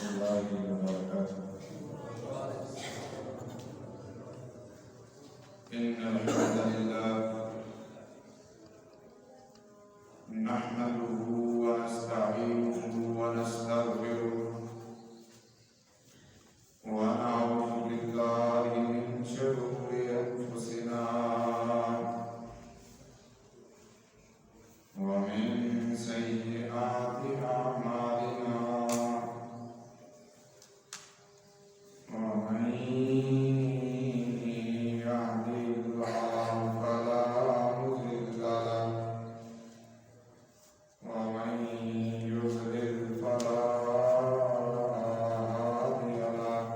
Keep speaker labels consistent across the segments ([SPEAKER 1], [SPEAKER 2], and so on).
[SPEAKER 1] الله وبركاته. إن الحمد لله نحمده ونستعينه ونستغفره ونعوذ بالله من شرور أنفسنا ومن سيئات أعمالنا ومن يهده الله فلا مضل له ومن يضلل فلا هادي له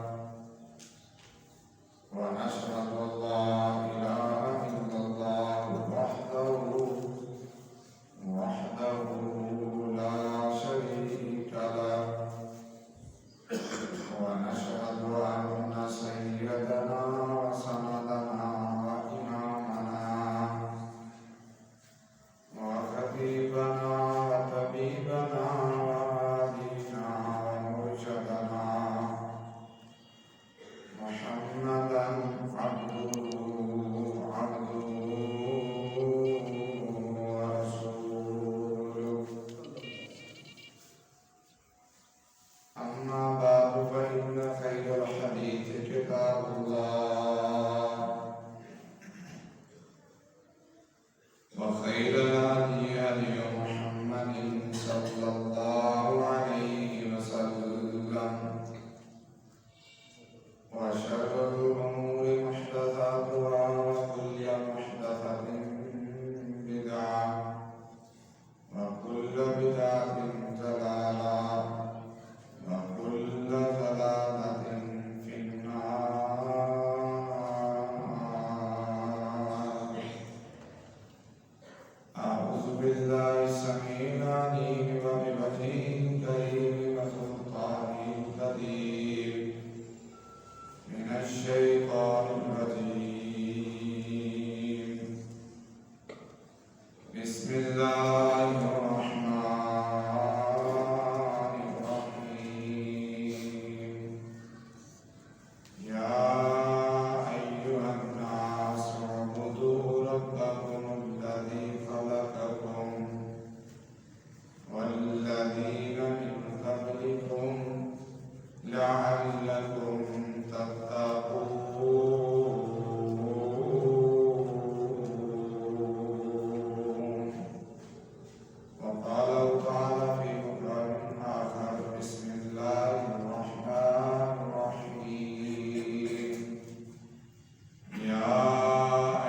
[SPEAKER 1] ونشهد أن لا إله إلا الله وحده لا شريك له ونشهد أن سيدنا وسندنا وإمامنا وخطيبنا وطبيبنا وهادينا ومرشدنا محمدا عبده ورسوله. أما بعد فإن خير الحديث كتاب الله وخير الهدي هدي محمد صلى الله عليه وسلم وشر الأمور محدثاتها وكل محدثة بدعة وكل بدعة ضلالة وكل ضلالة في النار. أعوذ بالله السميع العليم وبوجهه الكريم وسلطانه القدير من الشيطان الرجيم. بسم الله الرحمن الرحيم. يا أيها الناس اعبدوا ربكم الذي خلقكم والذين من قبلكم لعلكم تتقون. وقال تعالى في مقام آخر: بسم الله الرحمن الرحيم. يا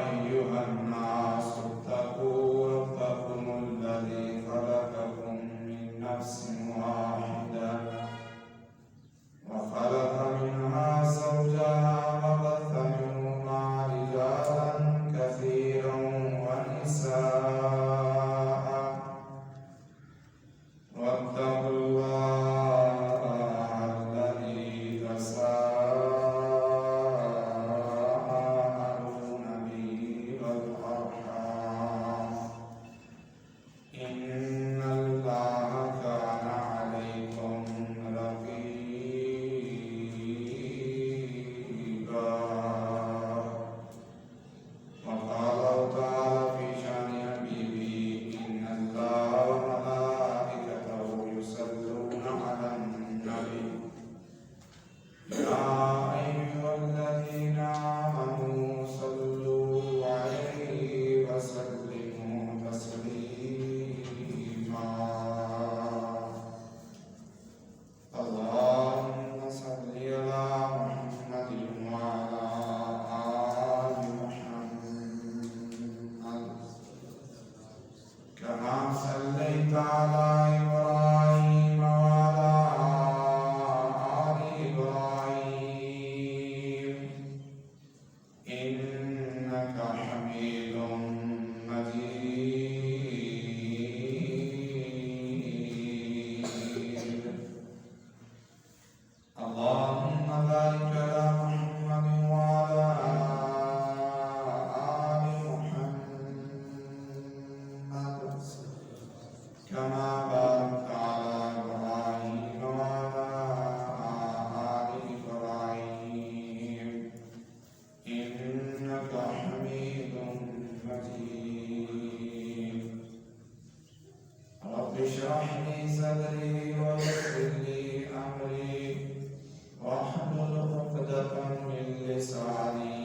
[SPEAKER 1] أيها الناس اتقوا ربكم الذي خلقكم من نفس واحدة وخلق منها زوجها وبث منهما رجالا كثيرا ونساء واتقوا الله الذي تساءلون به والأرحام إن الله كان عليكم رقيبا. وقال تعالى في شأن حبيبه: إن الله وملائكته يصلون على النبي يا أيها الذين آمنوا صلوا عليه وسلموا تسليما. اللهم صل على محمد وعلى آل محمد كما صليت على إبراهيم وعلى آل إبراهيم إنك حميد مجيد. اللهم بارك على محمد وعلى آل محمد كما باركت على إبراهيم وعلى مجيد رب اشرح لي صدري ويسر لي أمري واحلل عقدة من لساني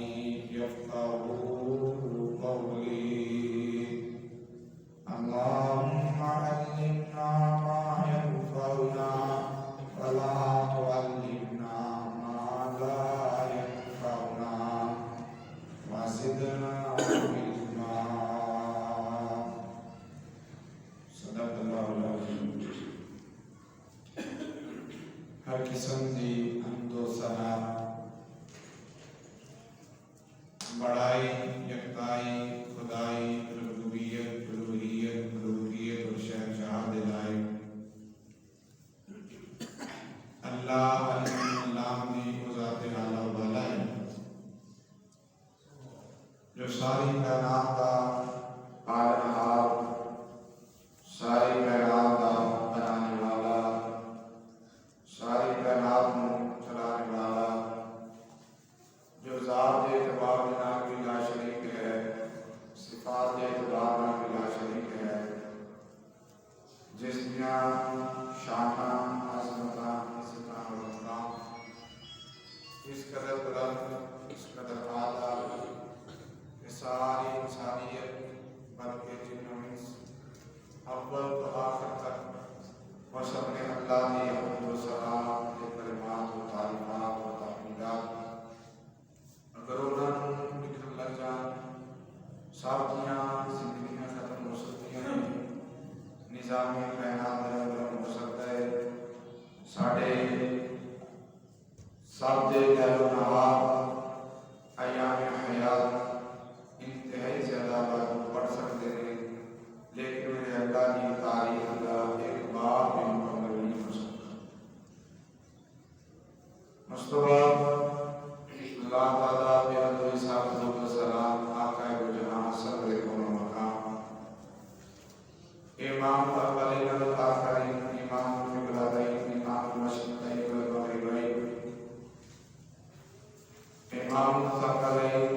[SPEAKER 1] يفقهوا قولي اللهم علمنا ما ينفعنا ولا تعلمنا ما لا ينفعنا وزدنا علما صدق اللہ العظیم. ہر قسم کی حمد و ثنا بڑائی یکتائی خدائی ربوبیت الوہیت ملوکیت اور شہنشاہ دلائی اللہ علیم اللہ دی وہ ذات اعلیٰ و بالا ہے جو ساری کائنات کا پالنہار ساری کائنات کا بنانے والا ساری کائنات کو چلانے والا جو ذات اعتبار بنا کی لا شریک ہے صفات اعتبار بنا کی لا شریک ہے جس دنیا شانہ عظمتہ عزتہ اور مقام اس قدر بلند اس قدر اعلیٰ کہ ساری انسانیت بلکہ جن و انس اول تو آخر تک وہ سب نے اللہ کی حمد و ثنا کے کلمات و تعریفات و تحمیدات اگر انہوں نکل لگ جان سب دیاں زندگیاں ختم ہو سکتی ہیں نظام کائنات درم ہو سکتا ہے ساڑھے سب دے دل و نواب ایام حیات انتہائی زیادہ بات پڑھ سکتے ہیں لیکن میرے اللہ کی تاریخ کا ایک بار بھی مکمل نہیں ہو سکتا. مصطفیٰ اللہ تعالیٰ بیاد و حساب و سلام آقا و جہاں صدر کون و مقام امام الاولین والآخرین امام القبلتین امام المشرقین والمغربین امام الثقلین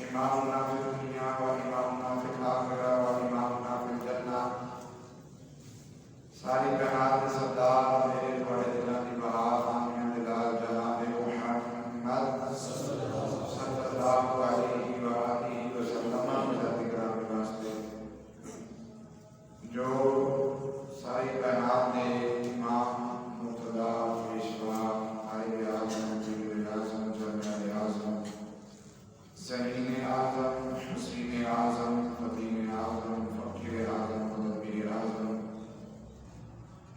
[SPEAKER 1] امام نافع الدنیا و امام نافع الآخرہ و امام نافع الجنہ ساری کائنات کے سردار میرے بڑے دلان کی بہار آمین دلال جناب محمد صلی اللہ علیہ وآلہ وسلم مجھے کرام واسطے جو ساری کائنات نے امام مرتضیٰ پیشوا قائد اعظم جبر اعظم جنرل اعظم زعیم اعظم حسین اعظم خطیب اعظم فقیر اعظم مدبر اعظم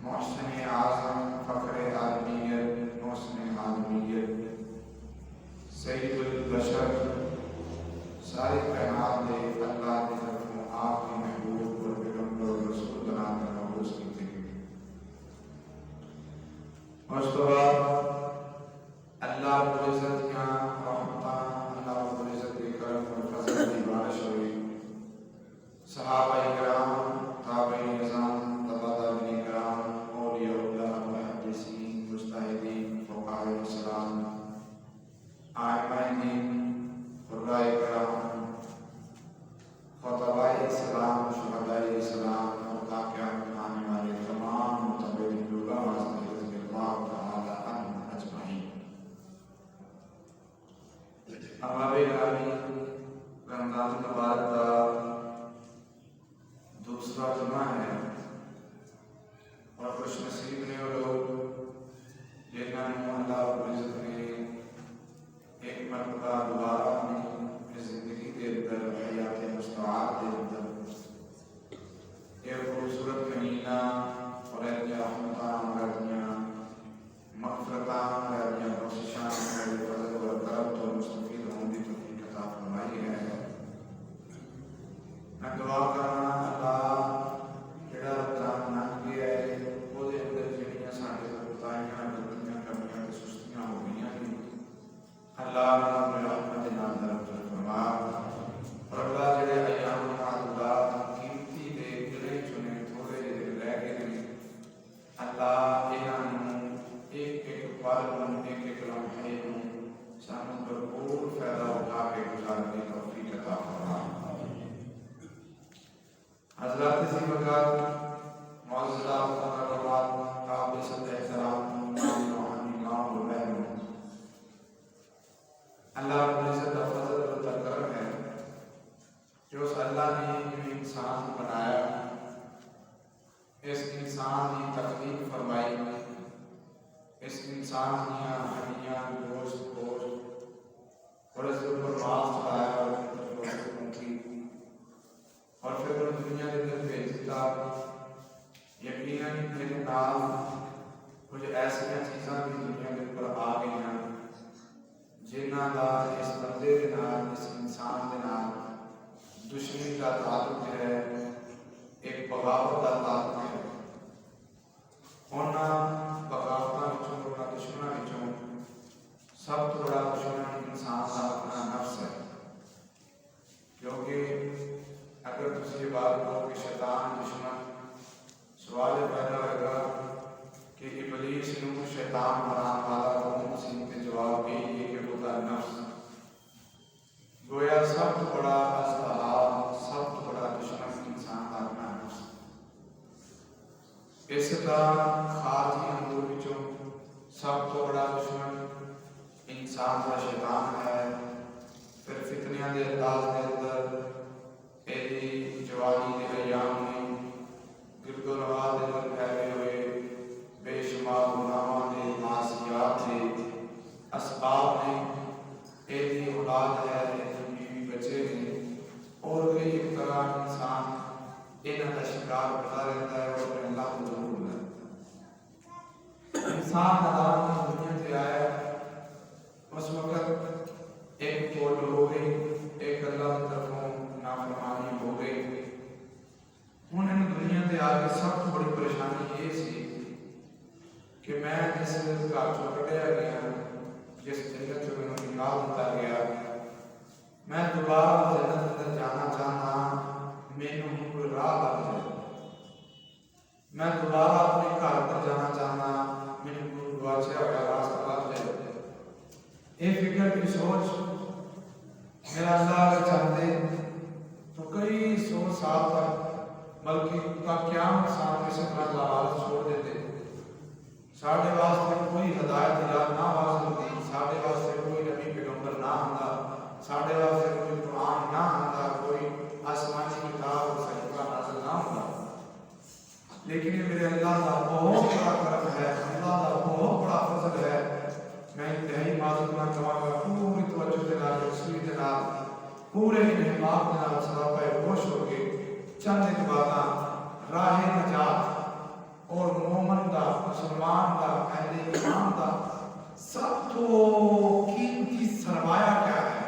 [SPEAKER 1] محسن اعظم فخر عالمیت محسن عالمیت سید البشر ساری کائنات نے اللہ کی طرف آپ کی محبوب اور پیغمبر اور رسول بنا کر مبعوث کی تھی. اس کے بعد اللہ رب العزت کا رحمتہ اللہ رب العزت کے کرم اور فضل کی بارش ہوئی. صحابہ کرام تابعین نظام تبع تابعین کرام اولیاء اللہ محدثین مجتہدین فقہاء اسلام ائمہ دین قرائے کرام خطباء اسلام شہداء اسلام اور قیامت آنے والے تمام متبعین لوگوں واسطے رضی اللہ تعالی عنہم اجمعین. احباب گرامی رمضان المبارک کا دوسرا جمعہ ہے اور خوش نصیب نے وہ لوگ جنہوں نے اللہ رب العزت نے ایک مرتبہ دوبارہ اپنی زندگی کے اندر حیات مستعار کے اندر ایک خوبصورت مہینہ اور ایک رحمتاں گردیاں مغفرتاں گردیاں بخششاں میرے فضل و کرم تو مستفید ہوں دی توفیق عطا فرمائی ہے. میں دعا کرنا اللہ جڑا رمضان لنگ گیا ہے وہ دے اندر جڑیاں ساڈے کوتاہیاں غلطیاں کمیاں تے سستیاں ہو گئیاں نے اللہ رب العالمین حضرات سی وقت معزز آپ قابل صد احترام روحانی امام الرحم اللہ رب العزت کا فضل اور کرم ہے کہ اس اللہ نے جو انسان کو بنایا، اس انسان کی تخلیق فرمائی، اس انسان کی ہڈیاں گوشت اور اس کے اوپر باز چڑھایا اور پھر وہ دنیا کے اندر بھیجتا۔ یقیناً میرے نال کچھ ایسا چیزاں بھی دنیا کے اوپر آ گئی ہیں جنہاں کا اس بندے کے نال، اس انسان کے نال دشمنی کا تعلق ہے، ایک بغاوت کا تعلق ہے۔ انہاں بغاوتاں وچوں، انہاں دشمناں وچوں سب تو بڑا دشمن انسان کا اپنا نفس ہے، کیونکہ اگر تسی یہ بات کہو کہ شیطان دشمن، سوال پیدا ہوئے گا کہ ابلیس نو شیطان بنانے والا کون سی؟ تے جواب یہی ہے کہ وہ کا نفس گویا سب تو بڑا اصطلاح، سب تو بڑا دشمن انسان کا اپنا نفس۔ اس طرح خارجی امور وچوں سب تو بڑا دشمن انسان کا شیطان ہے۔ پھر فتنیاں دے انداز دے اندر ایدی جوانی دے ایام میں گرد و نواح دے اندر پھیلے ہوئے بے شمار گناہاں دے، معصیات دے اسباب نے، ایدی اولاد ہے، ایدی بیوی بچے ہیں، اور کئی ایک طرح انسان انہاں کا شکار ہوتا رہتا ہے اور اللہ کو ضرور بھولتا ہے۔ انسان نادان دنیا سے آیا، اس وقت ایک توڑ ہو گئی، ایک اللہ کی طرفوں نافرمانی ہو گئی۔ انہیں دنیا سے آگے سب سے بڑی پریشانی یہ سی کہ میں جس گھر چوں کڈیا گیا، جس جنت چوں میں نکال دیتا گیا، میں دوبارہ جنت اندر جانا چاہتا، مینوں کوئی راہ لگ جائے۔ میں دوبارہ اپنے گھر پر جانا چاہتا، مینوں کوئی گواچیا ہوا راستہ لگ جائے۔ یہ فکر کی سوچ میرا اللہ اگر چاہتے تو کئی سو سال تک، بلکہ تا قیامت سامنے سے اپنا حالت چھوڑ دیتے۔ ساڑھے واسطے کوئی ہدایت یاد نہ واضح ہوتی، ساڑھے واسطے کوئی نبی پیغمبر نہ آندا، ساڑھے واسطے کوئی قرآن نہ آندا، کوئی آسمانی کتاب اور صحیفہ نازل نہ ہوتا۔ لیکن یہ میرے اللہ کا بہت بڑا کرم ہے، اللہ کا بہت بڑا فضل ہے۔ میں انتہائی معذرت نہ کہوں گا، پوری توجہ کے نال، رسوئی کے نال، پورے انہمام کے نال سراپے ہوش ہو کے چند ایک باتاں راہ نجات اور مومن دا، مسلمان دا، اہل ایمان دا سب تو قیمتی سرمایہ کیا ہے،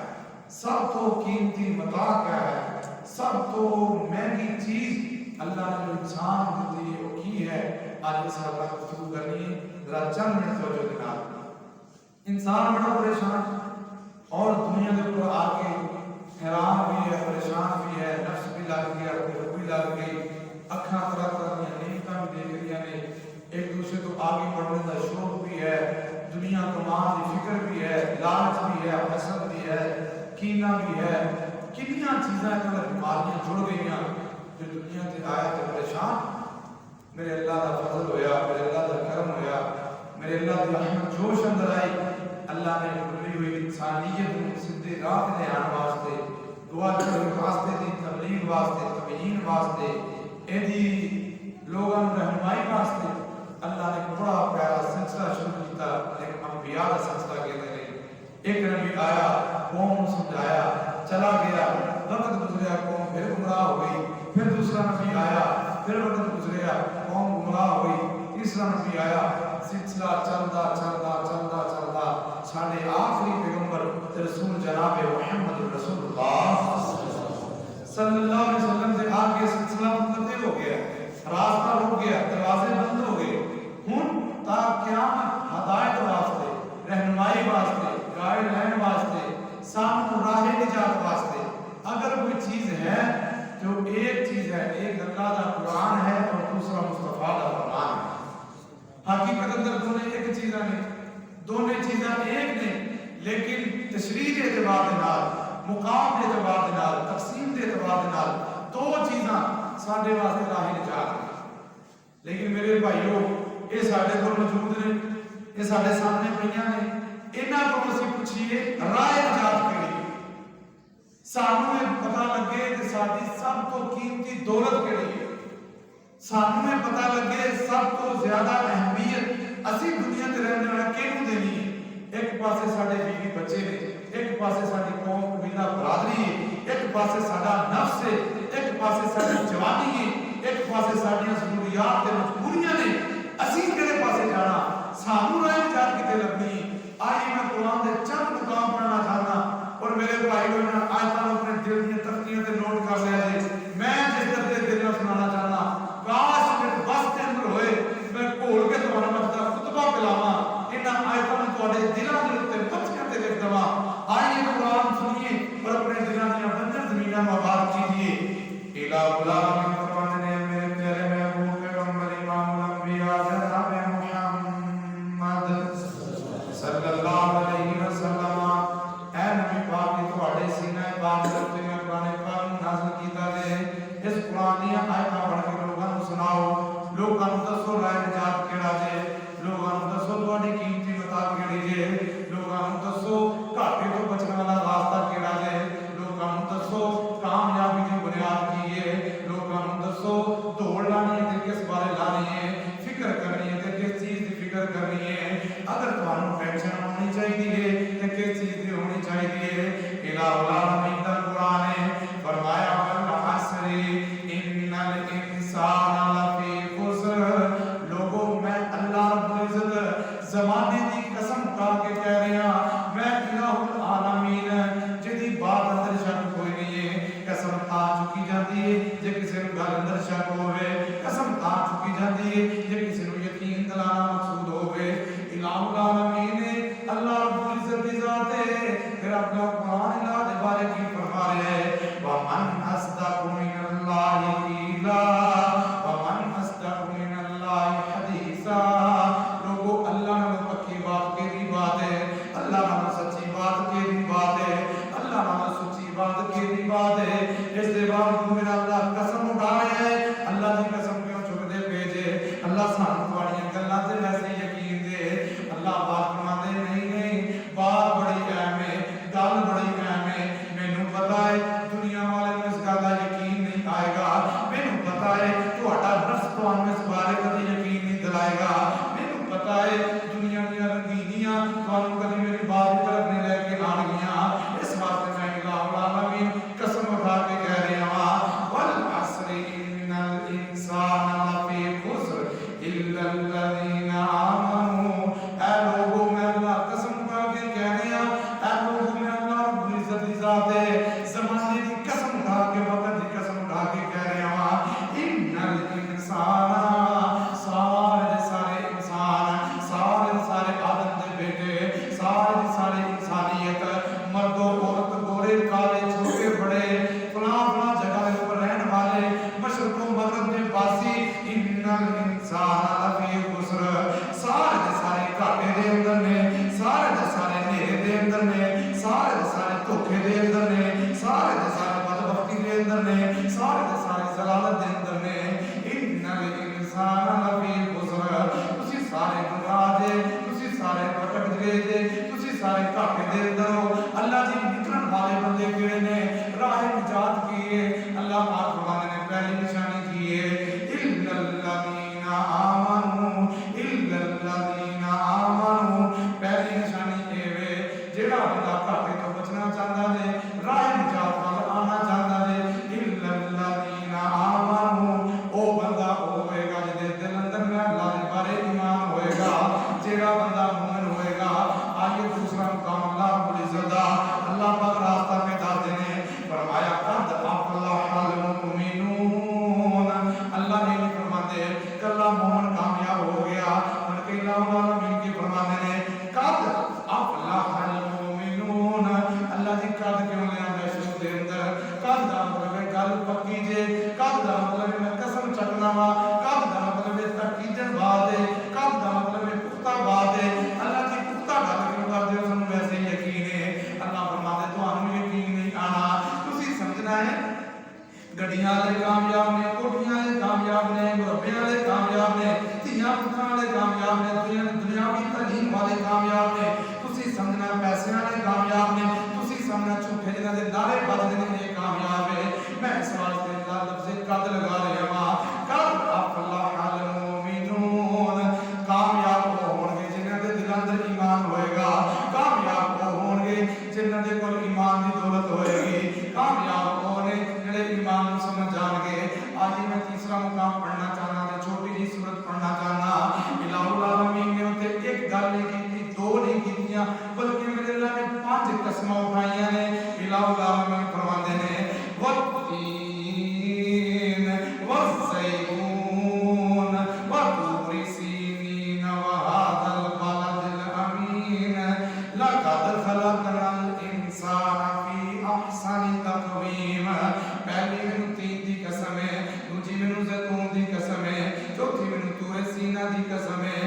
[SPEAKER 1] سب تو قیمتی متاع کیا ہے، سب تو مہنگی چیز اللہ نے جو انسان دیتی ہے وہ کی ہے، آج اس کا گفتگو کرنی ہے۔ ذرا چند منٹ توجہ کے نال۔ انسان بڑا پریشان اور دنیا کے اوپر آ کے حیران بھی ہے، پریشان بھی ہے، نفس بھی لگ گیا، روح بھی لگ گئی، اکھاں طرح طرح کی نیکیاں بھی دیکھ رہی ہیں، ایک دوسرے تو آگے بڑھنے کا شوق بھی ہے، دنیا کمان کی فکر بھی ہے، لالچ بھی ہے، حسد بھی ہے، کینہ بھی ہے، کنیاں چیزیں بیماریاں جڑ گئی ہیں جو دنیا سے آیا تو پریشان۔ میرے اللہ کا فضل ہویا، میرے اللہ کا کرم ہویا، میرے اللہ کی رحمت جوش اندر آئی۔ اللہ نے کھلی ہوئی انسانیت کو سیدھے راہ لے آنے واسطے، دعا کرنے واسطے دی، تبلیغ واسطے، تبیین واسطے، ایدی لوگوں رہنمائی واسطے اللہ نے بڑا پیارا سلسلہ شروع کیتا۔ ایک انبیاء کا سلسلہ کہتے ہیں۔ ایک نبی آیا، قوم سمجھایا، چلا گیا، وقت گزریا، قوم پھر گمراہ ہو گئی، پھر دوسرا نبی آیا، پھر وقت گزریا، قوم گمراہ ہو گئی، تیسرا نبی آیا، سلسلہ چلتا چلتا چلتا چلتا ساڑھے آخری پیغمبر رسول جناب محمد رسول اللہ صلی اللہ علیہ وسلم سے آگے سلسلہ منقطع ہو گیا، راستہ رک گیا، دروازے بند ہو گئے۔ ہن تا قیامت ہدایت واسطے، رہنمائی واسطے، گائیڈ لائن واسطے، سامنے راہ نجات واسطے اگر کوئی چیز ہے جو ایک چیز ہے، ایک اللہ کا قرآن ہے اور دوسرا مصطفیٰ کا فرمان ہے۔ حقیقت اندر دونوں ایک چیزاں نے، دونوں چیزاں ایک نے، لیکن تشریح کے اعتبار کے نال، مقام کے اعتبار کے نال، تقسیم کے اعتبار کے نال دو چیزاں
[SPEAKER 2] ਸਾਡੇ ਵਾਸਤੇ ਰਾਹ ਨਿਜਾਤ ਹੈ। لیکن میرے بھائیو یہ سارے کو موجود نے، یہ سارے سامنے پہ نے، انہاں کو اسی پوچھیے راہ نجات کیڑی، سانوں یہ پتہ لگے کہ ساری سب تو قیمتی دولت کیڑی ہے، سانوں یہ پتہ لگے سب تو زیادہ اہمیت اسی دنیا تے رہنے والا کینوں دینی ہے۔ ایک پاسے ساڈے بیوی بچے نے، ایک پاسے ساڈی قوم قبیلہ برادری ہے، ایک پاسے ساڈا نفس ہے، ایک پاسے ساڈی جوانی ہے، ایک پاسے ساڈیاں ضروریات تے مجبوریاں نے، اسی کہڑے پاسے جانا، سانوں راہ نجات کتے لبنی۔ آئیے میں قرآن دے چند مقام پڑھنا چاہنا اور میرے بھائی نے آیتاں اپنے دل دی تختیاں تے نوٹ کر لیا ہے۔ میں جس درجے دل نال سنانا چاہنا، کاش میرے بس دے اندر ہوئے میں کھول کے تمہارا مطلب خطبہ پلاواں، انہاں آیتاں نوں تواڈے دلاں دے اوتے پتھیاں تے لکھ دواں۔ آئیے قرآن سنیے اور اپنے دلاں دی بنجر زمیناں کو آباد کیجیے۔ الہ العالمین فرماتے ہیں میرے پیارے محبوب پیغمبر امام الانبیاء جناب محمد صلی اللہ علیہ وسلم، اے نبی پاک کی تواڈے سینہ پاک تے میں قرآن پاک نازل کیتا ہے، اس قرآن دی آیتاں پڑھ کے لوگاں نوں سناؤ، لوگاں نوں دسو راہ نجات کیڑا جے، لوگاں نوں دسو تواڈی قیمتی متاع کیڑی جے، لوگاں نوں دسو گھاٹے تو بچن والا راستہ کیڑا جے، لوگاں نوں دسو کامیابی دی بنیاد کی ہے، لوگاں نوں دسو دوڑ لانی ہے تے کس بارے لانی ہے، فکر کرنی ہے تے کس چیز دی فکر کرنی ہے، اگر تانوں ٹینشن ہونی چاہیے تے کس چیز دی ہونی چاہیے۔ الہ العالمین دا قرآن ہے، فرمایا والعصر ان الانسان لفی خسر، لوگوں میں اللہ رب العزت زمانے دی قسم کھا کے کہہ رہا، میں الہ العالمین جدی بات اندر شک کوئی نہیں ہے، قسم آ چکی جاتی ہے جے کسی نوں گل اندر شک ہوے، قسم آ چکی جاتی ہے جے کسی نوں یقین دلانا مقصود ہوے۔ الہ العالمین اللہ رب العزت دی ذات ہے، پھر اپنا قرآن الہ دے بارے کی فرما رہے ہیں، ومن اصدق من اللہ قیلا ومن اصدق من اللہ حدیثا، لوگوں اللہ نے پکی بات کہی بات ہے، اللہ نے سچی بات کہی بات ہے، اللہ نے سچی بات کہی بات ہے، اس دے باوجود میرا اللہ قسم اٹھا رہا ہے، اللہ کی قسم کیوں چک دے بھیجے، اللہ سانوں تواڈیاں گلاں تے ویسے یقین دے، اللہ بات فرماندے نہیں نہیں بات بڑی اہم ہے، گل بڑی اہم ہے، مینوں پتہ ہے دنیا والے نوں اس گل دا یقین نہیں آئے گا، مینوں پتہ ہے تہاڈا نفس تانوں اس بارے کدی یقین نہیں دلائے گا، مینوں پتہ ہے دنیا دیاں رنگینیاں تانوں کدی میری بات تے اپنے لے کے آن گیاں، اس واسطے میں الہ العالمین قسم اٹھا کے کہہ رہا ہاں، والعصر ان الانسان لفی خسر الا الذین آمنوا، اے لوگوں میں اللہ قسم اٹھا کے کہہ رہا، اے لوگوں میں اللہ رب العزت دی ذات ہے، زمانے دی قسم اٹھا کے وقت دی قسم اٹھا کے کہہ رہا ہاں، ان الانسان، سارے دے سارے انسان، سارے دے سارے آدم دے بیٹے، سارے دے سارے انسانیت، مرد و عورت، گورے کالے چھوٹے بڑے، فلاں فلاں جگہ دے اوپر رہن والے، مشرق و مغرب دے باسی، ان الانسان لفی خسر، سارے دے سارے گھاٹے دے اندر نے، سارے دے سارے نیرے دے اندر نے، سارے دے سارے دھوکے دے اندر نے، سارے دے سارے بدبختی دے اندر نے، سارے دے سارے ضلالت دے اندر نے، ان الانسان لفی خسر، تسی سارے گمراہ جے، تسی سارے بھٹک گئے جے، تسی سارے گھاٹے دے اندر ہو، اللہ جی نکلن والے بندے کیڑے نے، راہ نجات کی ہے، اللہ پاک فرماتے نے پہلی نشانی کی ہے، الا الذین آمنوا، الا الذین آمنوا، پہلی نشانی اے وے جیڑا بندہ گھاٹے تو بچنا چاہتا ہے، راہ نجات وال آنا چاہتا ہے، الا الذین آمنوا، او بندہ ہوئے گا جدے دل اندر میں اللہ دے بارے ایمان ہوئے گا، جیڑا بندہ مومن ہوئے گا۔ آئیے دوسرا مقام اللہ رب العزت دا، اللہ پاک راستہ میں داتے نے فرمایا قد افلح المؤمنون، اللہ نے نہیں فرماتے کہ اللہ مومن کامیاب ہو گیا، بلکہ اللہ العالمین کی فرماتے نے قد افلح المؤمنون، اللہ جی قد کیوں لے آندا شروع دے اندر، قد دا مطلب ہے گل پکی جے، قد دا مطلب ہے میں قسم چکنا وا، قد دا مطلب ہے تاکیدن بات ہے، قد دا مطلب ہے پختہ بات ہے، اللہ جی پختہ گل کیوں کردے ہو، سانوں ویسے یقین ہے، اللہ فرماتے تانوں یقین نہیں آنا، تسی سمجھنا ہے گڈیاں والے کامیاب نے، کوٹھیاں والے کامیاب نے، مربیاں والے کامیاب نے، دھیاں پتراں والے کامیاب نے، دنیاوی تعلیم والے کامیاب نے، تسی سمجھنا پیسے والے کامیاب نے، تسی سمجھنا جھوٹے جنہاں دے نعرے بجدے نے یہ کامیاب ہے۔ میں اس واسطے اللہ لفظ قد لگا رہا ہاں، قد افلح المؤمنون، کامیاب ہون گے جنہاں دے دل اندر ایمان ہوئے گا، کامیاب ہون گے جنہاں دے کول ایمان دی دولت ہوئے گی، کامیاب ہونے جڑے ایمان نوں سمجھ جان گے۔ آج میں تیسرا مقام پڑھنا چاہنا تے چھوٹی جی سورت پڑھنا چاہنا۔ الہ العالمین نے اوتے ایک گل نہیں کیتی، دو نہیں کیتیاں، بلکہ میرے اللہ نے 5 قسماں اٹھائیاں نے۔ الہ العالمین فرماندے نے والتین والزیتون وطور سینین وہذا البلد الامین لقد خلقنا الانسان فی احسن تقویم۔ پہلی مینوں تین دی قسم ہے، دوجی مینوں زیتون دی قسم ہے، چوتھی مینوں طور سینہ دی قسم ہے،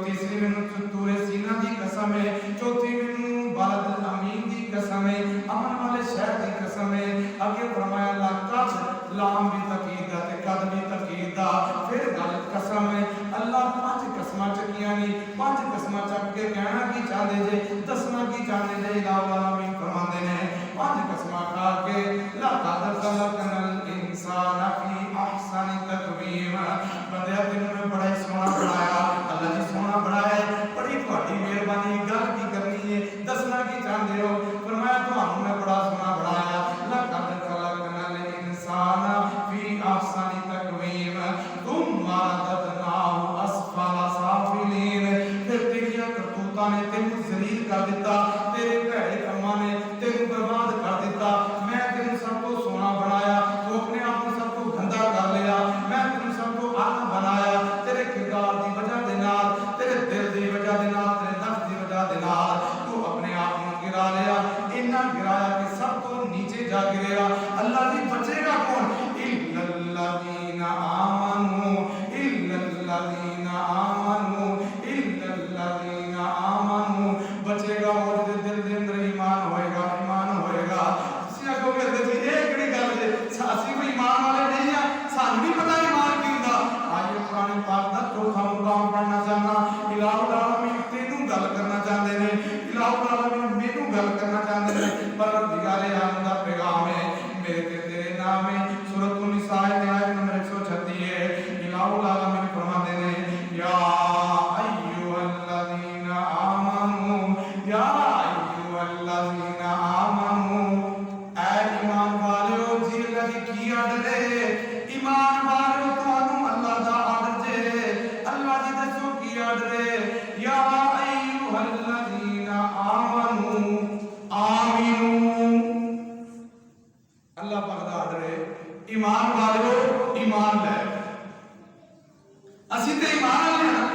[SPEAKER 2] تیسری مینوں طور سینہ دی قسم ہے، چوتھی مینوں بلد الامین دی قسم ہے، امن والے شہر دی قسم ہے۔ اگے فرمایا لقد، لام بھی تاکید دا تے قد بھی تاکید دا، پھر گل قسم ہے۔ اللہ 5 قسماں چکیاں نہیں، 5 قسماں چک کے کہنا کی چاہتے جے، دسنا کی چاہتے جے۔ الہ العالمین فرماندے نے 5 قسماں کھا کے لقد خلقنا الانسان فی احسن تقویم، بندیا تینوں نے بڑا ہی سونا بنایا، اللہ جی سونا بنایا ہے، بڑی تہاڈی مہربانی، گل کی کرنی ہے، دسنا کی چاہتے ہو؟ فرمایا تھانوں میں بڑا سونا بنایا، لقد خلقنا الانسان فی احسن تقویم ثم رددناہ اسفل سافلین۔ پھر تیریاں کرتوتاں نے تینوں ذلیل کر دیتا، تیرے بھڑے کماں نے تینوں برباد کر دیتا۔ میں تینوں سب کو سونا بنایا، تو اپنے آپ کو سب کو گندا کر لیا۔ میں تینوں سب کو اعلیٰ بنایا، تیرے کردار دی وجہ دے نال، تیرے دل دی وجہ دے نال، تیرے نفس دی وجہ دے نال تو اپنے آپ کو گرا لیا، اتنا گرایا کہ سب تو نیچے جا گریا۔ اللہ جی بچے گا کون؟ اِلَّا الَّذِينَ آمَنُوا، اِلَّا الَّذِينَ آمَنُوا، اِلَّا الَّذِينَ آمَنُوا، بچے گا وہ جس دل دے اندر ایمان ہوئے گا، ایمان ہوئے گا۔ تسی آکھو گے جی ایک کڑی گل ہے، اسی کوئی ایمان والے نہیں ہیں، سانوں نہیں پتہ ایمان کی ہوندا۔ آئیے قرآن پاک دا چوتھا مقام پڑھنا چاہنا۔ الہ العالمین تینوں گل کرنا چاہتے ہیں، الہ العالمین مینوں گل کرنا چاہتے ہیں، پروردگار عالم دا پیغام ہے میرے تے تیرے نام ہے۔ سورۃ النساء آیت نمبر 136 ہے۔ الہ العالمین فرماتے ہیں یا ایھا الذین آمنوا، یا ایھا الذین آمنوا، اے ایمان والو جی اللہ کی آرڈر ہے، ایمان والو تانوں اللہ دا آرڈر جے، اللہ جی دسو کی آرڈر ہے، یا ایھا الذین آمنوا، آمنو، اللہ پاک دا آرڈر ہے ایمان والو ایمان لے۔ اسی تے ایمان والے ہاں،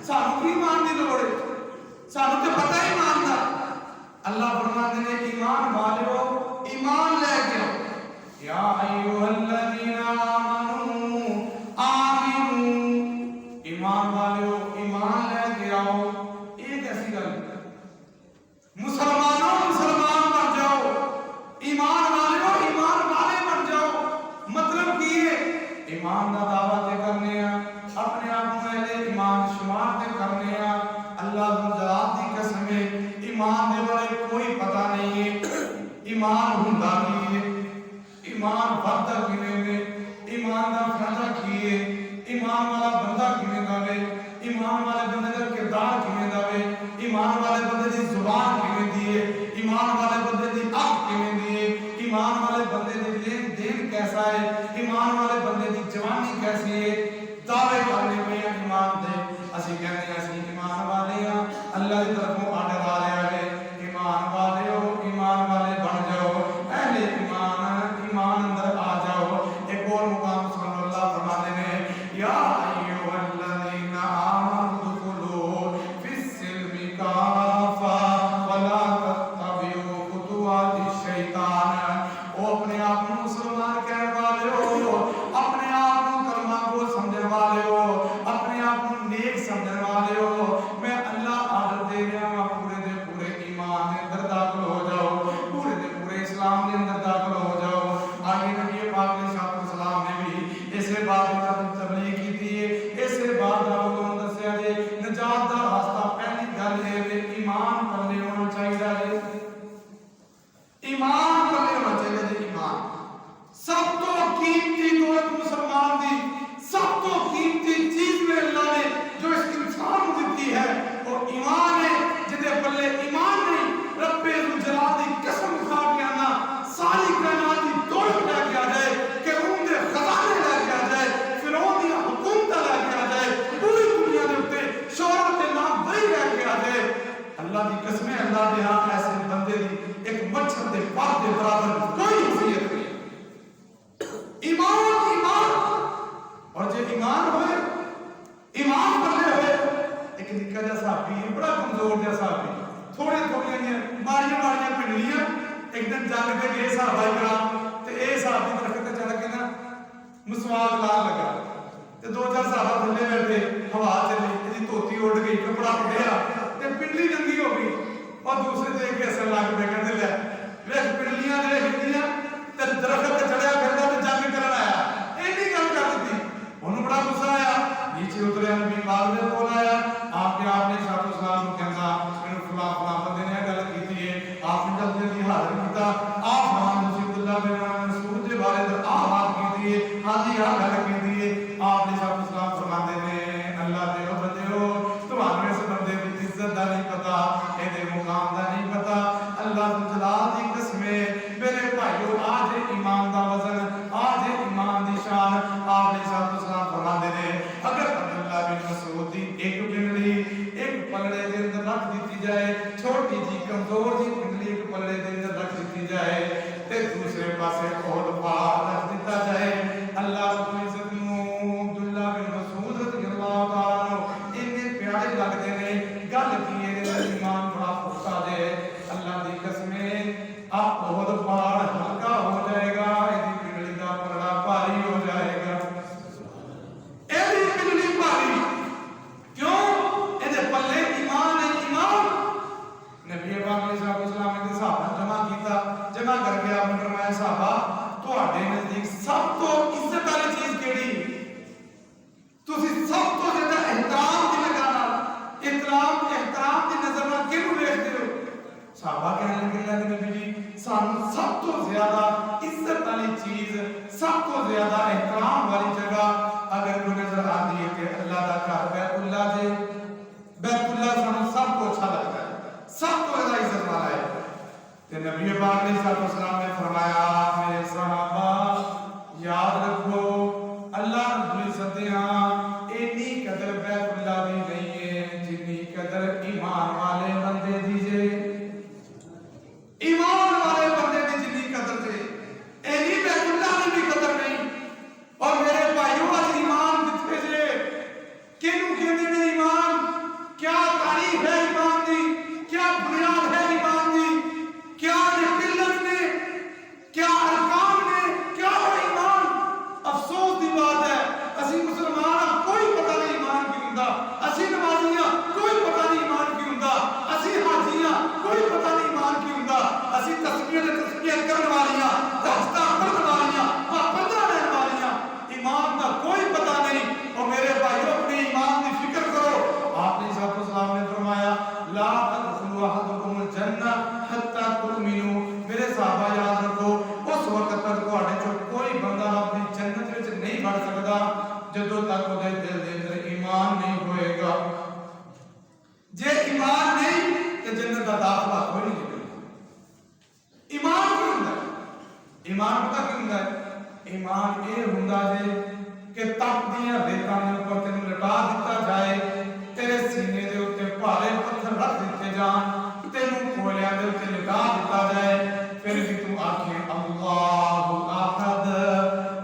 [SPEAKER 2] سانوں کی ایمان دی لوڑ ہے، سانوں تے پتہ ہے ایمان دا۔ اللہ فرماتے ہیں ایمان والو ایمان لے کے آؤ، یا ایھا الذین آمنوا آمنو، ایمان والو ایمان لے کے آؤ۔ ایک ایسی گل مسلمانوں مسلمان بن جاؤ، ایمان والو ایمان والے بن جاؤ۔ مطلب کی ہے ایمان دا دعویٰ تے کرنے ہیں، اپنے آپ کو اہل ایمان شمار تے کرنے ہیں۔ اللہ ذات دی قسم ہے ایمان دے بارے کوئی پتہ نہیں ہے، ایمان ہوندا کی ہے، ایمان وعدہ کیویں ہے، ایمان دا فائدہ کی ہے، ایمان والا بندہ کیویں دا ہے، ایمان والے بندے دا کردار کیویں دا ہے، ایمان والے بندے دی زبان کیویں دی ہے، ایمان والے بندے دی آنکھ کیویں دی ہے، ایمان والے بندے دی لین دین کیسا ہے، ایمان والے بندے دی جوانی کیسی ہے۔ دعوے کرنے میں ایمان دے، اسی کہتے ہیں اسی ایمان والے ہیں، اللہ کی طرفوں آرڈر آ رہا ہے ایمان والے ہو، ایمان والے بن جاؤ، اہل ایمان ایمان اندر آ جاؤ۔ ایک اور مقام سن اللہ فرماتے ہیں یا ایھا الذین آمنوا ادخلوا فی السلم کافۃ ولا تتبعوا خطوات الشیطان، او کے گئے صحابہ کرام تے اے صحابی درخت تے چڑھ کے نا مسواک لان لگا تے دو چار صحابہ تھلے بیٹھے ہوا چلی تے دھوتی اڑ گئی کپڑا اڑیا تے پنڈلی ننگی ہو گئی اور دوسرے دیکھ کے ہسن لگ پے کہندے لے ویکھ پنڈلیاں دے ہندیاں تے درخت تے چڑھیا پھردا تے جنگ کرن آیا اینی گل کر دتی اونوں بڑا غصہ آیا نیچے اتریا نبی پاک دے کول آیا آپ کے آپ نے شاہ اسلام نوں کہندا مینوں فلاں فلاں بندے نے گل کیتی ہے آپ نے جلدی جلدی حاضر کیتا آپ فرمان رسول اللہ بن مسعود دے بارے تے آ بات کیتی ہے ہاں جی آ گل کیتی ہے آپ نے شاہ اسلام فرماندے نے اللہ دے او بندیو تمہارے اس بندے دی عزت دا نہیں پتا اے دے مقام دا نہیں پتا اللہ جلال دی قسم میرے بھائیو آج ایمان دا وزن آج ایمان دی شان آپ نے شاہ اسلام فرماندے نے اگر عبداللہ بن مسعود دی ایک پنڈلی ایک پلڑے دے اندر رکھ دیتی جائے چھوٹی جی کمزور جی پنڈلی ایک پلڑے دے اندر رکھ دیتی جائے تے دوسرے پاسے کھول پار رکھ دیتا جائے اللہ رب العزت نوں عبداللہ بن مسعود رضی اللہ تعالی عنہ اننے پیارے لگدے نے گل کی اے ایمان بڑا پختہ جے اللہ دی قسم آپ بہت پار ہلکا ہو جائے گا ایدی پنڈلی دا پلڑا بھاری ہو جائے گا ایدی پنڈلی بھاری کیوں ایدے پلے ایمان ہے ایمان نبی پاک علیہ السلام نے صحابہ جمع کیتا جمع کر کے آپ نے فرمایا صحابہ تواڈے نزدیک سب تو عزت والی چیز کیڑی تسی سب تو زیادہ احترام دی نگاہ نال احترام دی نظر نال کینوں ویکھدے ہو صحابہ کہنے لگے اللہ کے نبی جی سانوں سب تو زیادہ عزت والی چیز سب تو زیادہ احترام والی جگہ اگر کوئی نظر آتی ہے کہ اللہ دا گھر بیت اللہ دے بیت اللہ سانوں سب کو اچھا لگتا ہے سب کو زیادہ عزت والا ہے تے نبی پاک علیہ السلام نے فرمایا میرے صحابہ یاد رکھو اللہ رب العزت اینی قدر بیت اللہ دی نہیں ہے جتنی قدر ایمان والے بندے دی جے ایمان والے بندے دی جتنی قدر تے اینی بیت اللہ دی بھی قدر نہیں اور میرے بھائیو اج ایمان کتھے جے کینوں کہندے نے ایمان کیا تعریف ہے ایمان دی کیا بنیاد ہے ایمان دی کیا پلر نے کیا ارکان نے کیا ہے ایمان افسوس دی بات ہے اسی مسلمان کوئی پتہ نہیں ایمان کی ہوندا اسی نمازیاں کوئی پتہ نہیں ایمان کی ہوندا اسی حاجیاں کوئی پتہ نہیں ایمان کی ہوندا اسی تسبیح کرن والیاں تسبیح پڑھن والیاں پندرہ رہن والیاں ایمان کا کوئی پتہ نہیں اور میرے بھائیو اپنے ایمان کی فکر کرو آپ نے صاحب السلام نے فرمایا لا تدخلوا احدكم الجنہ حتى تؤمنوا میرے صحابہ یاد رکھو اس وقت تک تواڈے چوں کوئی بندہ اپنی جنت وچ نہیں بڑھ سکدا جدوں تک اودے دل دے اندر ایمان نہیں ہوئے گا جے ایمان نہیں تے جنت دا داخلہ کوئی نہیں جے ایمان کی ہوندا ہے ایمان پتہ کی ہوندا ہے ایمان اے ہوندا جے کہ تپدیاں ریتاں دے اوپر تینوں لٹا دتا جائے تیرے سینے دے اوتے بھارے پتھر رکھ دتے جان تینوں کولیاں دے اوتے لٹا دتا جائے پھر بھی تو آکھیں اللہ احد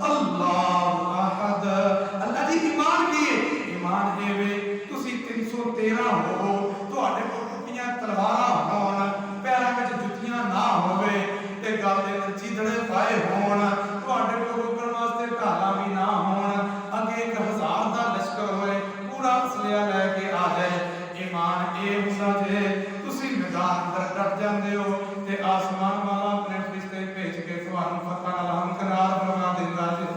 [SPEAKER 2] اللہ احد اللہ دی ایمان کی ایمان اے وے تسی 313 ہو تواڈے کول ٹوٹیاں تلواراں ہون پیراں وچ جُتیاں نہ ہوے تے گل دے وچ چیدڑے پائے ہون تواڈے کول روکن واسطے ڈھالاں وی نہ ہون اگے 1000 دا لشکر ہوئے پورا اسلحہ لے کے آ جائے ایمان اے ہوندا جے تسی میدان اندر ڈٹ جاندے ہو تے آسمان والا اپنے فرشتے بھیج کے تانوں فتح نال ہمکنار بنا دیندا جے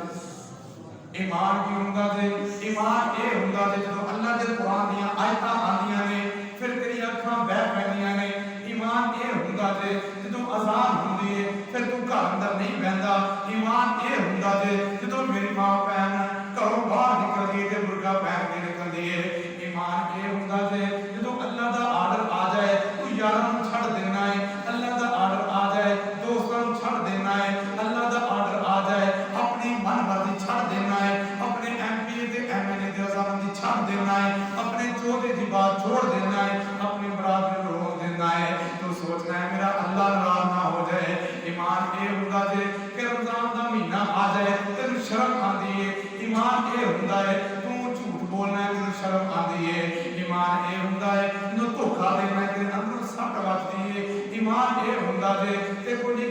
[SPEAKER 2] ایمان کی ہوندا جے ایمان اے ہوندا جے جدوں اللہ دے قرآن دیاں آیتاں آندیاں نے پھر تیری اکھاں بہ پیندیاں نے ایمان اے ہوندا جے جدوں اذان ہوندی ہے پھر تو گھر اندر نہیں بہندا ایمان اے ہوندا جے جدوں میری ماں بہن گھروں باہر نکلدی تے برقع پہن کے نکلدی ہے ایمان اے ہوندا جے جدوں اللہ دا آرڈر آ جائے تو یاراں نوں چھڑ دینا ہے اللہ دا آرڈر آ جائے دوستاں نوں چھڑ دینا ہے اللہ دا آرڈر آ جائے اپنی من مرضی چھڑ دینا ہے اپنے ایم پی اے تے ایم ایل اے دی رضامندی چھڑ دینا ہے اپنے چودے دی بات چھوڑ دینا ہے اپنی برادری نوں روک دینا ہے تو سوچنا ہے میرا اللہ ناراض نہ ہو جائے ایمان اے ہوندا جے کہ رمضان دا مہینہ آ جائے تینوں شرم آندی ہے ایمان اے ہوندا ہے تو جھوٹ بولنا ہے تینوں شرم آندی ہے ایمان اے ہوندا ہے تینوں دھوکا دینا ہے تیرے اندر سٹ وجدی ہے ایمان اے ہوندا جے تے کوئی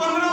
[SPEAKER 2] 15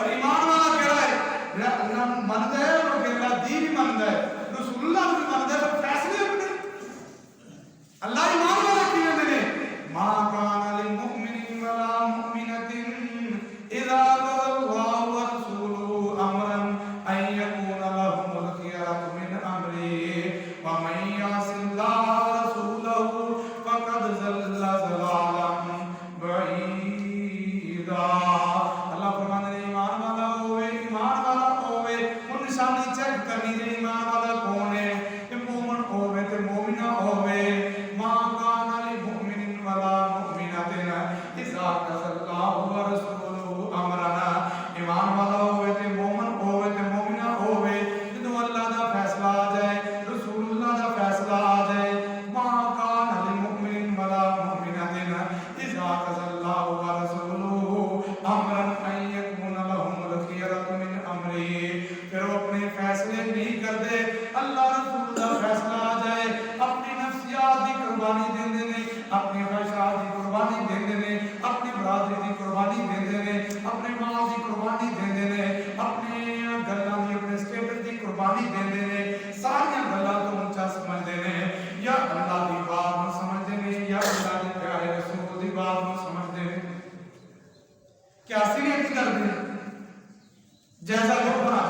[SPEAKER 2] اور ایمان والا کہڑا ہے؟ جڑا اللہ نو مندا ہے اور اللہ دی بھی مندا ہے، رسول اللہ بھی مندا ہے، تو فیصلے اپنے اللہ ایمان والا کیویں نے؟ ما کان للمؤمن ولا مؤمنۃ اذا قضى الله ورسوله امرا ان يكون لهم الخيرة من امره ومن يعص الله ورسوله فقد ضل ضلالا بعيدا۔ اللہ فرماتے ہیں ایمان والا ہوئے وہ نشانی چیک کرنی چاہیے ایمان والا کون ہے، کہ مومن ہوئے تے مومنہ ہوئے۔ ما کان للمؤمن ولا مؤمنۃ اذا قضى الله ورسوله امرا، ایمان والا ہوئے تے مومن ہوئے تے مومنہ ہوئے، جدوں اللہ دا فیصلہ آ جائے، رسول اللہ دا فیصلہ آ جائے۔ ما کان للمؤمن ولا مؤمنۃ اذا قضى الله ورسوله امرا ان يكون لهم الخيرة من امره، پھر وہ اپنے فیصلے نہیں کرتے، اللہ رسول دا فیصلہ آ جائے، اپنی نفسیات دی قربانی دیندے نے، اپنی خواہشات دی قربانی دیندے نے، اپنی برادری دی قربانی دیندے نے، اپنے مال دی قربانی دیندے نے، اپنے گلاں دی اپنے سٹیٹس دی قربانی دیندے نے، ساری گلاں تو اونچا سمجھدے نے، یا اللہ دی بات نوں سمجھدے نے، یا اللہ دے پیارے رسول دی بات نوں سمجھدے نے۔ کیا سیریت کردے ہیں؟ جیسا لوگ بنا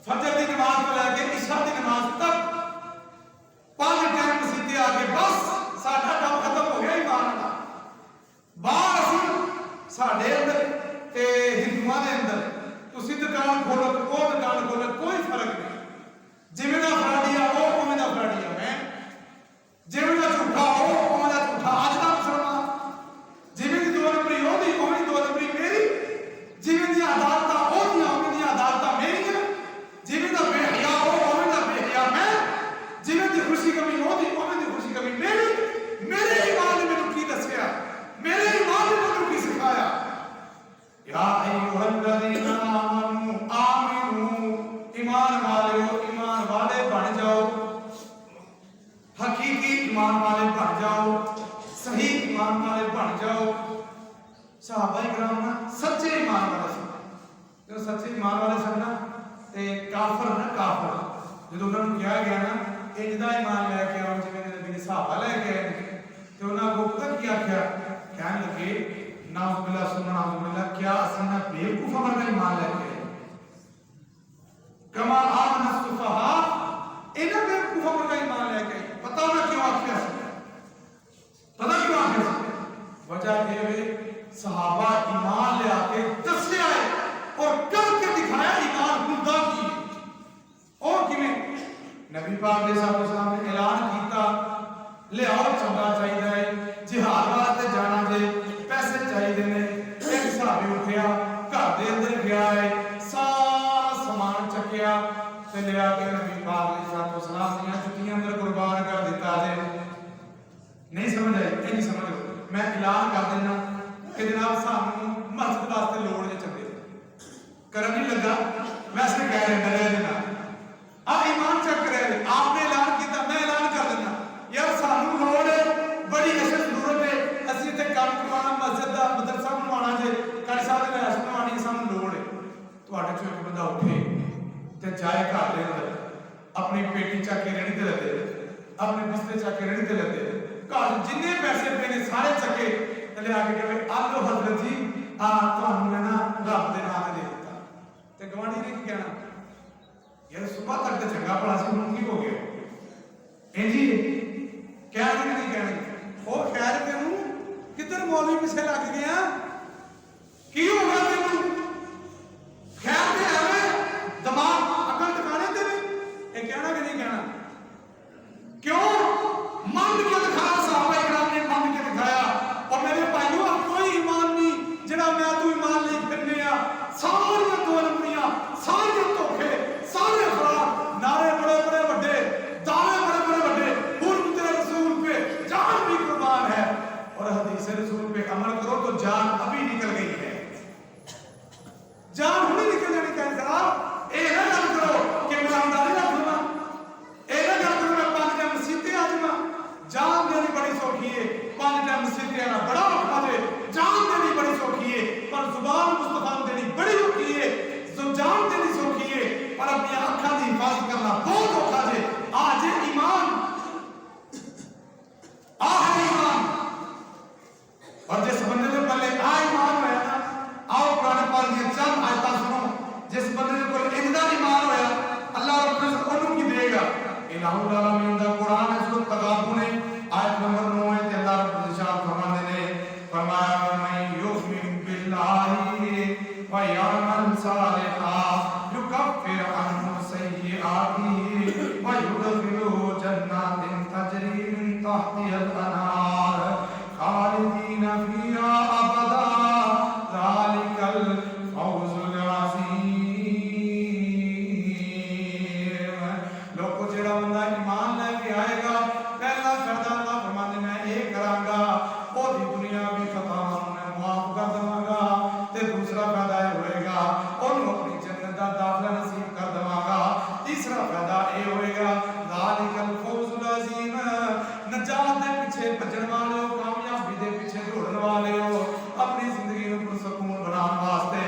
[SPEAKER 2] فجر دی نماز کو لے کے عشاء دی نماز تک 5 ٹائم مسجد آ کے بس ساڈا کام ختم ہو گیا ایمان دا۔ باہر اسی ساڈے اندر تے ہندوؤں دے اندر تسی دکان کھولو تے وہ دکان کھولو، کوئی فرق نہیں، جویں دا فراڈیا وہ اوویں دا فراڈیا میں، جویں دا جھوٹا وہ اوویں دا جھوٹا اج دا مسلمان، جویں دی 2 نمبری وہ دی اوویں دی 2 نمبری میری، جویں دی عدالتاں وہ دی اوویں دی عدالتاں میریاں، جویں دا بے حیا وہ اوویں دا بے حیا میں، جویں دی خوشی کمی وہ دی اوویں دی خوشی کمی میری۔ میرے ایمان نے مینوں کی دسیا، میرے ایمان نے مینوں کی سکھایا؟ یا ایھا الذین آمنوا آمنوا، ایمان والو ایمان والے بن جاؤ، حقیقی ایمان والے بن جاؤ، صحیح ایمان والے بن جاؤ۔ صحابہ کرام نا سچے ایمان والے سن، جو سچے ایمان والے سن نا تے کافر نہ کافر، جدوں انہاں نوں کہا گیا نا انج دا ایمان لے کے آؤ جویں نبی نے صحابہ لے کے آئے تے انہاں کو پتہ کی آکھیا؟ کہنے لگے نعوذ باللہ ثم نعوذ باللہ، کیا اسی نہ بیوقوفاں ورگا ایمان لے کے آئے؟ کما آمن السفہاء، انہاں بیوقوفاں ورگا ایمان لے کے آئے۔ پتہ نہ کیوں آکھیا سی، پتہ کیوں آکھیا سی؟ وجہ یہ ہے صحابہ ایمان لے آ کے دسیا ہے اور کر کے دکھایا ایمان ہوندا کی اور کیویں؟ نبی پاک علیہ السلام نے اعلان کیتا لے آؤ چنگا چاہیے، جہاد واسطے جانا جے، پیسے چاہیے نے، ایک صحابی اٹھیا گھر دے اندر گیا ہے، سارا سامان چکیا تے لے آ کے نبی پاک علیہ السلام دیاں جتیاں اندر قربان کر دیتا ہے۔ نہیں سمجھ آئی؟ نہیں سمجھو، میں اعلان کر دینا کہ جناب سانوں مسجد واسطے لوڑ جے چندے کرن نہیں لگا، ویسے کہہ رہے ڈرے دینا آ ایمان چیک کرے، آپ نے اعلان کیتا، میں اعلان کر دینا یار سانوں لوڑ ہے، بڑی ایسی ضرورت ہے، اسی تے کام کروانا، مسجد دا مدرسہ بنوانا جے، کاری صاحب نے رہائش بنوانی، سانوں لوڑ ہے۔ تواڈے چوں ایک بندہ اٹھے تے جائے گھر دے اندر اپنی پیٹی چک کے ریڑھی تے لدے، اپنے بستے چک کے ریڑھی تے لدے، گھر جننے پیسے پے نے سارے چکے تے لے آ کے کہے آلو حضرت جی آ تانوں میں نا رب دے نام تے دے دتا۔ تے گوانڈی نے کی کہنا؟ یار صبح تک تے چنگا بڑا سی، ہن کی ہو گیا؟ جی کہنا کہ نہیں کہنا؟ او خیر تینوں کدھر مولوی پیچھے لگ گیا؟ کی ہو گیا تینوں؟ خیر تے ایویں دماغ عقل ٹکانے تے نہیں، اے کہنا کہ نہیں کہنا؟ کیوں؟ من کے دکھایا، صحابہ کرام نے من کے دکھایا۔ اور میرے بھائیو کوئی ایمان نہیں جڑا میں تو ایمان لے پھرنے آ صالحا يكفر عنهم سيئاته ويدخله جنات تجري من تحتها الأنهار خالدين فيها أبدا ذلك الفوز العظيم. لوگوں جڑا بندہ ایمان لے کے آئے گا پہلا فائدہ اللہ فرماتے میں یہ کراں گا وہ دی دنیا بھی خطاواں میں معاف کر دواں گا تے دوسرا فائدہ یہ ہوئے گا انہوں اپنی جنت دا داخلہ نصیب کر دواں گا. تیسرا فائدہ یہ ہوئے گا ذالک الفوز العظیم نجات دے پیچھے بھجن والے ہو کامیابی دے پیچھے دوڑن والے ہو اپنی زندگی نوں پرسکون بنانے واسطے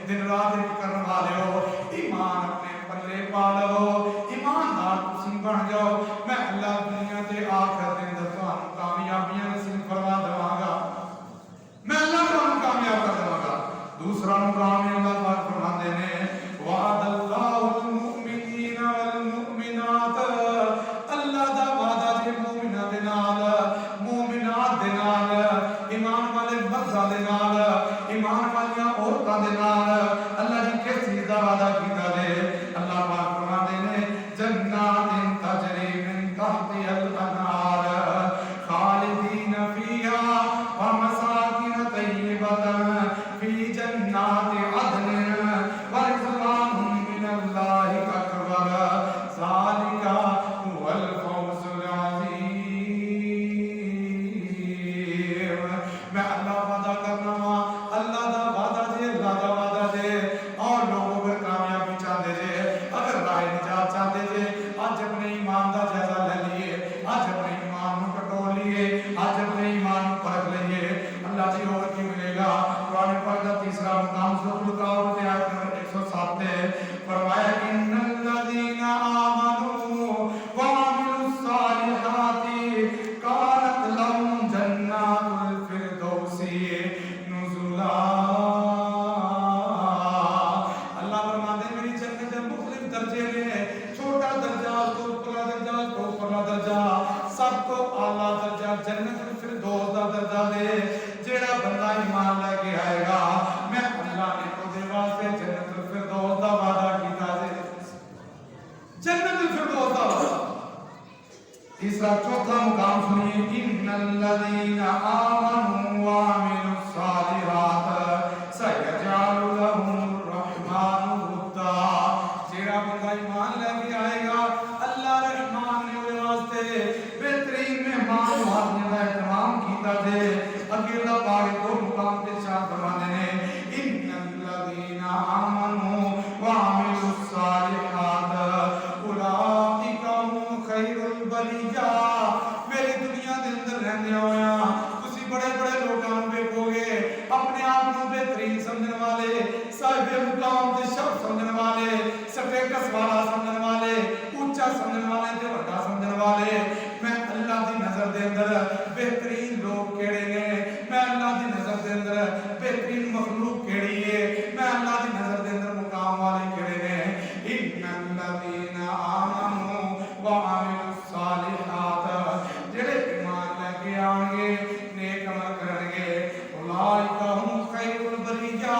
[SPEAKER 2] دن رات ایک کرن والے ہو ایمان اپنے پلے پا لو ایماندار تسی بن جاؤ میں اللہ دنیا تے آخرت دے اندر تانوں کامیابیاں نصیب فرما دواں گا میں اللہ تانوں کامیاب کر دواں گا. دوسرا مقام اللہ پاک فرماتے ہیں وعد اللہ المؤمنین والمؤمنات اللہ دا وعدہ جے مومناں دے نال مومنات دے نال ایمان والے مرداں دے نال ایمان والیاں عورتاں دے نال اللہ جی کس چیز دا وعدہ کیتا دے اللہ پاک فرماتے ہیں جنات تجری من تحتها الانہار خالدین فیہا ومساکن طیبۃ فی جنات عدن ورضوان من اللہ اکبر ذالک هو الفوز العظیم. میں اللہ وعدہ کرنا وا اللہ دا وعدہ جے اللہ دا وعدہ جے اور لوگوں پر کامیابی چاہتے جے اگر راہ نجات چاہتے جے آج اپنے ایمان دا جائزہ لے لیے آج اپنے ایمان کو ٹٹول لیے آج اپنے ایمان کو پرکھ لیے اللہ جی اور کی ملے گا. قرآن پاک کا تیسرا مقام سورۃ القاف میں آیت نمبر 107 ہے فرمایا ان الذین آمنوا وعملوا الصالحات كانت لهم جنات الفردوس نزلا. اللہ فرماتے ہیں میری جنت کے مختلف درجے میں چھوٹا درجہ تو اوپرلا درجہ تو اوپرلا درجہ سب تو اعلیٰ درجہ جنت الفردوس دا درجہ دے جیڑا بندہ ایمان لے کے آئے گا میں اللہ نے تو دے واسطے جنت الفردوس دا وعدہ کیتا دے جنت الفردوس دا وعدہ. تیسرا چوتھا مقام سنیے ان الذین آمنوا وعملوا الصالحات سیجعل لهم الرحمن ودا. جیڑا بندہ ایمان لے کے آئے گا اللہ رحمان نے اس واسطے بہترین مہمان نوازی دا اہتمام کیتا دے. اکیلا پاک دو مقام تے ارشاد فرماتے ہیں ان الذین آمنوا وعملوا الصالحات اولئک هم خیر البریہ. میری دنیا دے اندر رہندے ہویا تسی بڑے بڑے لوگاں نوں ویکھو گے اپنے آپ نوں بہترین سمجھن والے صاحب مقام تے شرف سمجھن والے سٹیٹس والا سمجھن والے اونچا سمجھن والے تے بڑا سمجھن والے میں اللہ دی نظر دے اندر بہترین لوگ کیڑے نے میں اللہ دی نظر دے اندر بہترین مخلوق کیڑی ہے میں اللہ دی نظر دے اندر مقام والے کیڑے نے ان الذین آمنوا وعملوا الصالحات جڑے ایمان لے کے آن گے نیک عمل کرن گے اولئک هم خیر البریہ.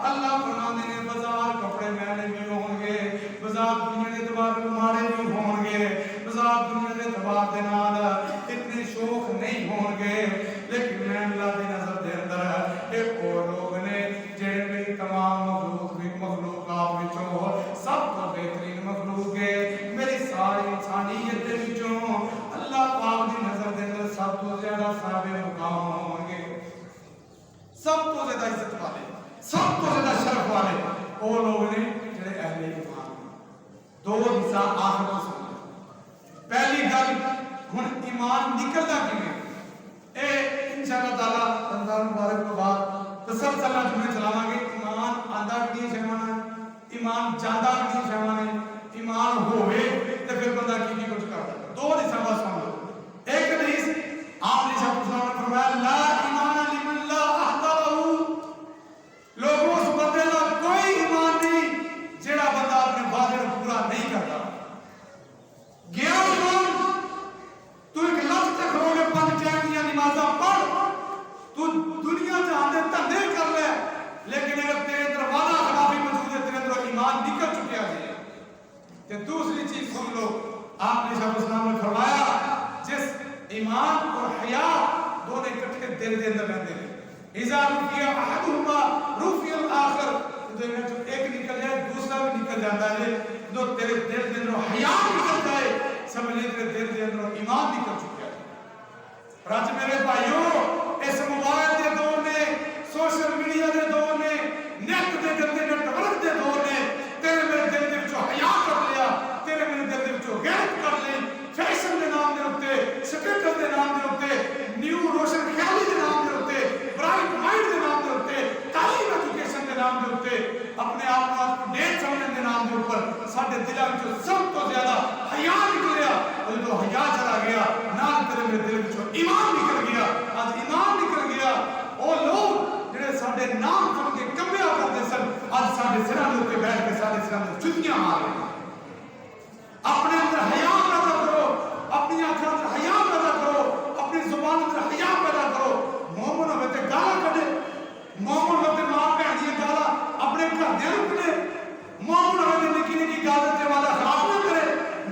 [SPEAKER 2] اللہ فرماتے ہیں بازار کپڑے میلے بھی ہون گے بازار دنیا کے اعتبار سے ماڑے بھی ہون گے بازار دنیا کے اعتبار دے نال اتنے شوق نہیں ہون گے لیکن میں اللہ دی نظر دے اندر ایک اور لوگ نے جڑے میری تمام مخلوقات وچوں سب تو بہترین مخلوق ہے میری ساری انسانیت دے وچوں اللہ پاک دی نظر دے اندر سب تو زیادہ صاحب مقام ہون گے سب تو زیادہ عزت والے سب تو زیادہ شرف والے وہ لوگ نے جڑے اہل ایمان. دو حصہ آخر میں سن پہلی گل ہن ایمان نکلدا کیویں اے انشاءاللہ تعالی رمضان مبارک تو بعد تسلسل جمعے چلاواں گے. ایمان آندا کیڑی شیواں نے ایمان جاندا کیڑی شیواں نے ایمان ہوے تے پھر بندہ کی کچھ کردا. دو حصہ بس سن لو. ایک حدیث آپ نے شاہ نے فرمایا لا ایمان لمن لا عہد له. لوگوں اس بندے کا کوئی ایمان نہیں جڑا بندہ اپنے وعدے کو پورا نہیں کرتا. گیا ایمان تو ایک لفظ تک رو کے 5 ٹائم کی نمازاں پڑھ تو دنیا جہاں دے دھندے کر لے لیکن اگر تیرے اندر وعدہ خلافی ایمان نکل چکیا جی. تے دوسری چیز سن لو, آپ نے شاہ اسلام نے فرمایا جس ایمان اور حیا دونوں اکٹھے دل دے اندر رہتے ہیں, اذا رفع احدهما رفع الاخر, تو ان جو ایک نکل جائے دوسرا بھی نکل جاتا ہے. جو تیرے دل دے اندر حیا نکل جائے سمجھ لے تیرے دل دے اندر ایمان نکل چکا ہے. اور آج میرے بھائیوں اس موبائل دے دور نے, سوشل میڈیا دے دور نے, نیٹ دے گندے نیٹ ورک دے دور نے تیرے میرے دل دے وچوں حیا کر لیا, تیرے میرے دل دے وچوں غیرت کر لی. فیشن دے نام دے اوتے, سٹیٹس دے نام دے اوتے, نیو روشن خیالی دے نام دے اوتے, برائٹ مائنڈ دے نام دے اوتے, تعلیم ایجوکیشن دے نام دے اوتے, اپنے آپ کو اپ ڈیٹ سمجھنے دے نام دے اوپر ساڈے دلاں وچوں سب تو زیادہ حیا نکلیا. اور جو حیا چلا گیا نال تیرے میرے دل وچوں ایمان نکل گیا. اج ایمان نکل گیا. او لوگ جڑے ساڈے نام سن کے کمبیا کرتے سن اج ساڈے سراں دے اوپر بیٹھ کے ساڈے سراں تے جُتیاں مار رہے ہیں. اپنے اندر حیا پیدا کرو, اپنی آنکھاں اندر حیا پیدا کرو, اپنی زبان اندر حیا پیدا کرو. مومن ہوے تے گالاں کڈے, مومن ہوے تے ماں بہن دی گالاں اپنے گھر دے نوں کڈے, مومن ہوے تے نکی نکی گل تے والا خلاف نہ کرے,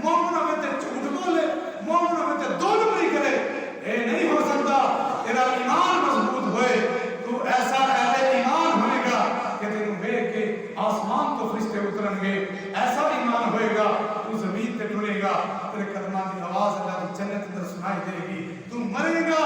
[SPEAKER 2] مومن ہوے تے جھوٹ بولے, مومن ہوے تے دولمری کرے. اے نہیں ہو سکتا. تیرا ایمان مضبوط ہوئے تو ایسا اہل ایمان ہوئے گا کہ تینوں دیکھ کے آسمان تو فرشتے اترن گے. ایسا ایمان ہوئے گا تو زمین تے ٹرے گا, تیرے قدماں دی آواز اللہ دی جنت اندر سنائی دے گی. تو مرے گا,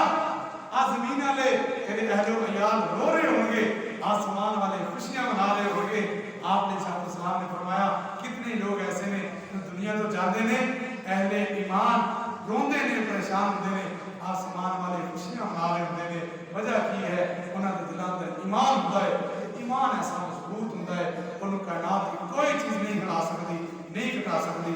[SPEAKER 2] زمین والے تیرے اہل و عیال رو رہے ہوں گے, آسمان والے خوشیاں منا رہے ہوں گے. آپ نے صاحب السلام نے فرمایا کتنے لوگ ایسے نے دنیا تو جاندے نے, اہل ایمان روندے نے, پریشان ہوندے نے, آسمان والے خوشیاں منا رہے ہوندے نے. وجہ کی ہے؟ انہاں دے دلاں اندر ایمان ہوندا ہے. ایمان ایسا مضبوط ہوندا ہے انہوں کائنات کی کوئی چیز نہیں ہلا سکتی, نہیں کٹا سکتی.